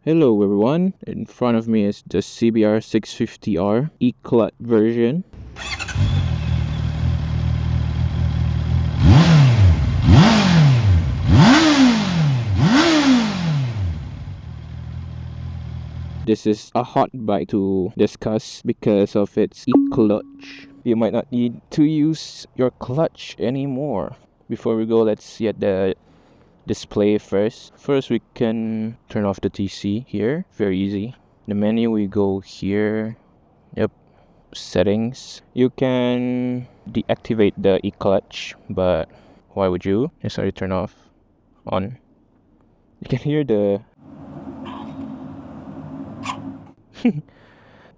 Hello everyone, in front of me is the CBR650R E-Clutch version. This is a hot bike to discuss because of its E-Clutch. You might not need to use your clutch anymore. Before we go, let's see at the display first. First, we can turn off the TC here. Very easy. The menu, we go here. Yep. Settings. You can deactivate the e-clutch, but why would you? Just already turn off. On. You can hear the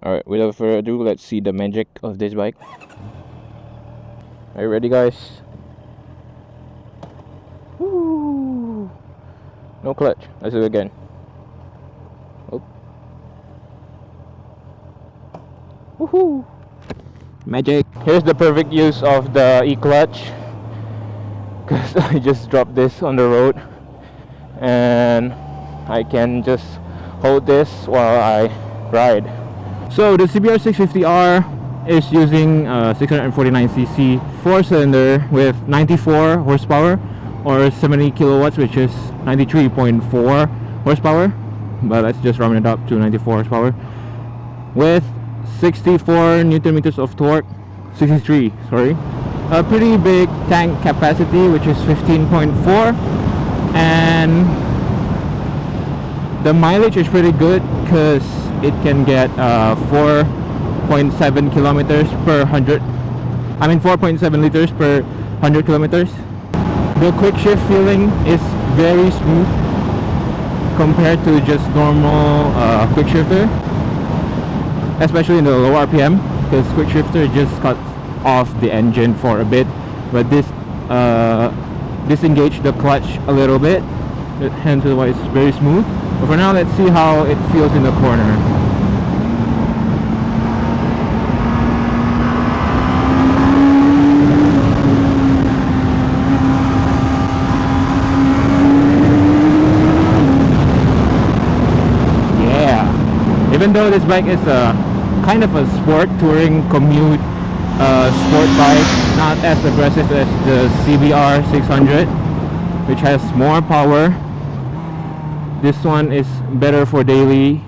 Alright, without further ado, let's see the magic of this bike. Are you ready, guys? Woo! No clutch. Let's do it again. Oh. Woohoo! Magic. Here's the perfect use of the e-clutch, because I just dropped this on the road and I can just hold this while I ride. So the CBR650R is using 649cc 4-cylinder with 94 horsepower or 70 kilowatts, which is 93.4 horsepower, but let's just round it up to 94 horsepower, with 64 newton meters of torque. 63, sorry. A pretty big tank capacity, which is 15.4, and the mileage is pretty good because it can get 4.7 kilometers per 100. I mean 4.7 liters per 100 kilometers. The quick shift feeling is very smooth compared to just normal quick shifter, especially in the low RPM, because quick shifter just cuts off the engine for a bit, but this disengage the clutch a little bit, hence why it's very smooth. But for now, let's see how it feels in the corner. Even though this bike is a kind of a sport touring commute sport bike, not as aggressive as the CBR600, which has more power, this one is better for daily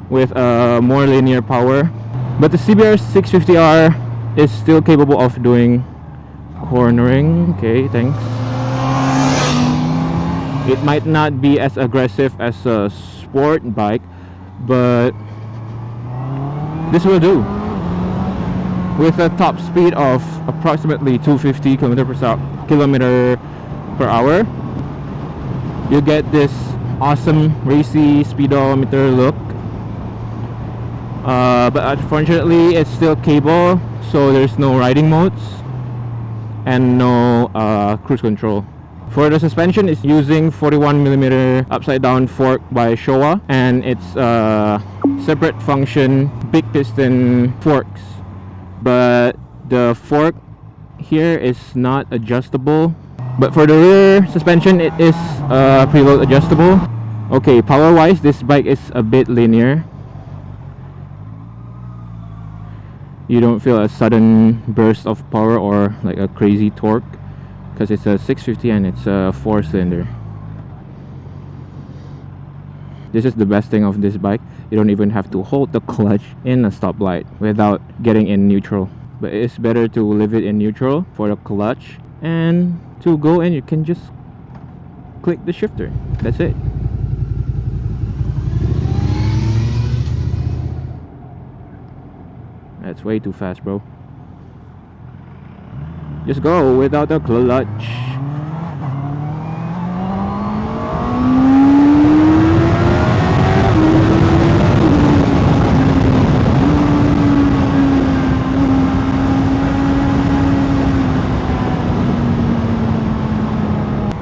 with more linear power. But the CBR650R is still capable of doing cornering. Okay, thanks. It might not be as aggressive as a sport bike, but this will do. With a top speed of approximately 250 kilometer per hour, you get this awesome racy speedometer look. But unfortunately, it's still cable, so there's no riding modes and no cruise control. For the suspension, it's using 41mm upside down fork by Showa, and it's separate function big piston forks, but the fork here is not adjustable. But for the rear suspension, it is preload adjustable. Okay, power wise, this bike is a bit linear. You don't feel a sudden burst of power or like a crazy torque, because it's a 650 and it's a 4-cylinder. This is the best thing of this bike. You don't even have to hold the clutch in a stoplight without getting in neutral. But it's better to leave it in neutral for the clutch, and to go in you can just click the shifter. That's it. That's way too fast, bro. Just go without a clutch.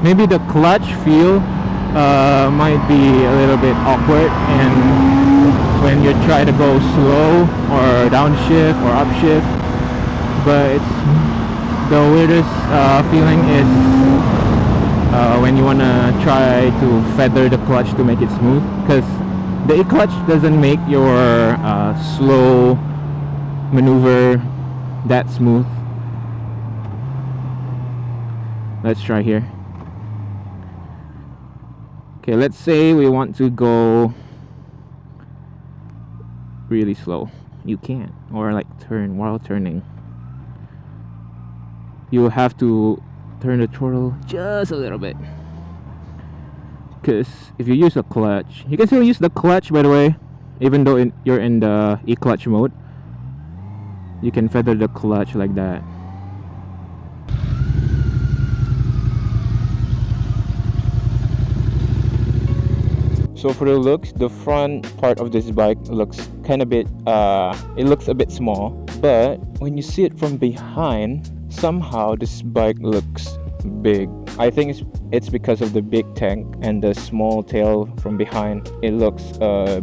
Maybe the clutch feel might be a little bit awkward, and when you try to go slow or downshift or upshift, but it's the weirdest feeling is when you wanna try to feather the clutch to make it smooth, because the E-clutch doesn't make your slow maneuver that smooth. Let's try here. Okay, let's say we want to go really slow. You can't, or like turn while turning. You have to turn the throttle just a little bit, because if you use a clutch, you can still use the clutch, by the way, even though you're in the E-clutch mode. You can feather the clutch like that. So for the looks, the front part of this bike looks kind of it looks a bit small, but when you see it from behind, somehow this bike looks big. I think it's because of the big tank and the small tail from behind. It looks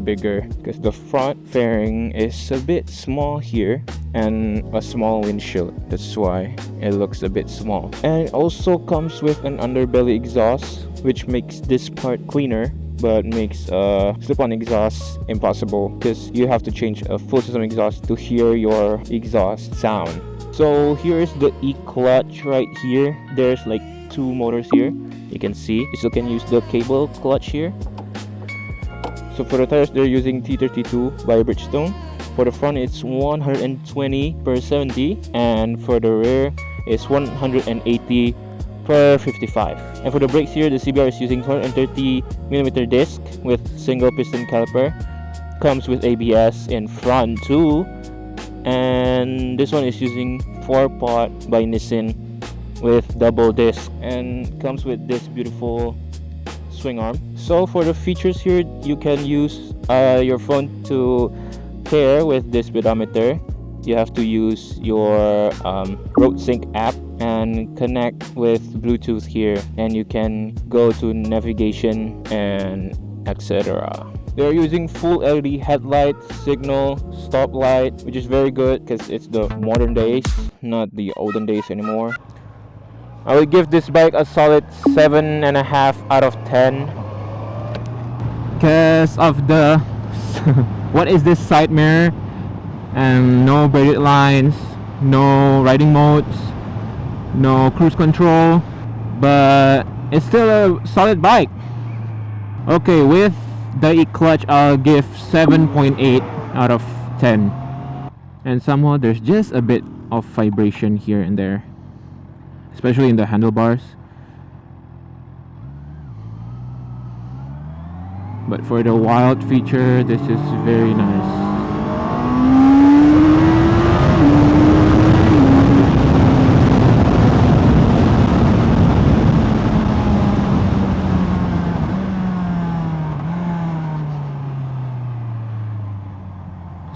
bigger because the front fairing is a bit small here and a small windshield. That's why it looks a bit small. And it also comes with an underbelly exhaust, which makes this part cleaner, but makes slip-on exhaust impossible, because you have to change a full system exhaust to hear your exhaust sound. So here's the E-clutch right here. There's like 2 motors here. You can see. You still can use the cable clutch here. So for the tires, they're using T32 by Bridgestone. For the front, it's 120/70, and for the rear, it's 180/55. And for the brakes here, the CBR is using 230mm disc with single piston caliper. Comes with ABS in front too. And this one is using 4-pot by Nissin with double disc, and comes with this beautiful swing arm. So for the features here, you can use your phone to pair with this speedometer. You have to use your Road Sync app and connect with Bluetooth here, and you can go to navigation and etc. They're using full LED headlight, signal, stoplight, which is very good because it's the modern days, not the olden days anymore. I would give this bike a solid 7.5 out of 10 because of the what is this side mirror, no braided lines, no riding modes, no cruise control, but it's still a solid bike. Okay, with the E-clutch, I'll give 7.8 out of 10. And somehow there's just a bit of vibration here and there, especially in the handlebars. But for the wild feature, this is very nice.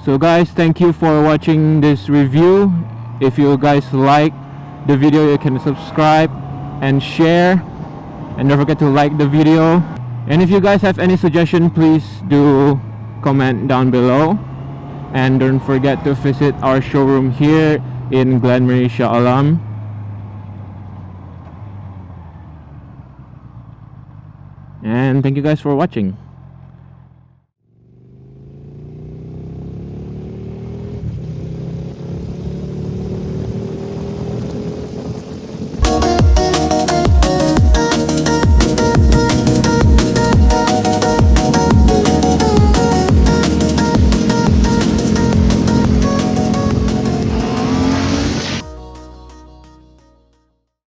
So guys, thank you for watching this review. If you guys like the video, you can subscribe and share, and don't forget to like the video. And if you guys have any suggestion, please do comment down below, and don't forget to visit our showroom here in Glen Marie, Shah Alam. And thank you guys for watching.